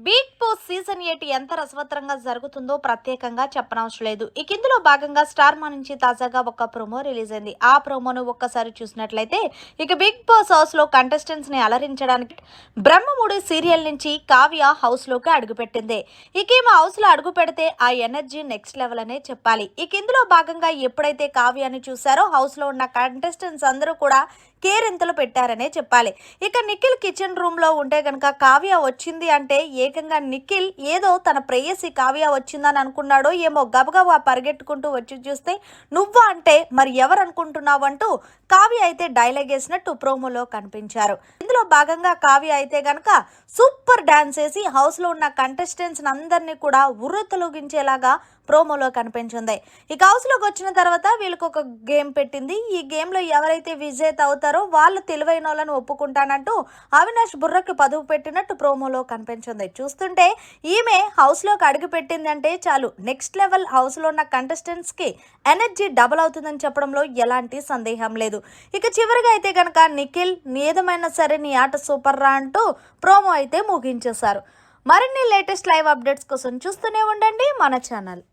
Big boss season 8 ఎంత రసవత్తరంగా జరుగుతుందో ప్రత్యేకంగా చెప్పనవసరం లేదు. ఇందులో భాగంగా స్టార్ మా నుంచి తాజాగా ఒక ప్రోమో రిలీజ్ అయింది. ఆ ప్రోమోను ఒక్కసారి చూసినట్లయితే బిగ్ బాస్ హౌస్ లో కంటెస్టెంట్స్ ని అలరించడానికి బ్రహ్మముడి సీరియల్ నుంచి కావ్య హౌస్ లోకి అడుగుపెట్టింది. ఈమె హౌస్ లో అడుగు పెడితే ఆ ఎనర్జీ నెక్స్ట్ లెవెల్ అనే చెప్పాలి. ఇందులో భాగంగా ఎప్పుడైతే కావ్యాని చూసారో హౌస్ లో ఉన్న కంటెస్టెంట్స్ అందరూ కూడా కేరింతలు పెట్టారనే చెప్పాలి. నిఖిల్ కిచెన్ రూమ్ లో ఉంటే గనక కావ్య వచ్చింది అంటే ఏకంగా నిఖిల్ ఏదో తన ప్రేయసి కావ్య వచ్చిందని అనుకున్నాడో ఏమో, గబగబా పరిగెట్టుకుంటూ వచ్చి చూస్తే నువ్వా అంటే మరి ఎవరు అనుకుంటున్నావు అంటూ కావ్య అయితే డైలాగ్ వేసినట్టు ప్రోమోలో కనిపించారు. ఇందులో భాగంగా కావ్య అయితే గనక సూపర్ డాన్స్ వేసి హౌస్ లో ఉన్న కంటెస్టెంట్స్ అందరినీ కూడా ఉర్రతొలగించేలాగా ప్రోమోలో కనిపించింది. హౌస్ లోకి వచ్చిన తర్వాత వీళ్ళకి ఒక గేమ్ పెట్టింది. ఈ గేమ్ లో ఎవరైతే విజేత అవుతారో వాళ్ళు తెలివైన వాళ్ళని ఒప్పుకుంటానంటూ అవినాష్ బుర్రకి పదువు పెట్టినట్టు ప్రోమోలో కనిపించింది. చూస్తుంటే ఈమె హౌస్ లోకి అడుగు పెట్టిందంటే చాలు నెక్స్ట్ లెవెల్ హౌస్ లో ఉన్న కంటెస్టెంట్స్ కి ఎనర్జీ డబుల్ అవుతుందని చెప్పడంలో ఎలాంటి సందేహం లేదు. చివరిగా అయితే గనక నిఖిల్ ఏదేమైనా సరే నీ ఆట సూపర్ రా అంటూ ప్రోమో అయితే ముగించేశారు. మరిన్ని లేటెస్ట్ లైవ్ అప్డేట్స్ కోసం చూస్తూనే ఉండండి మన ఛానల్.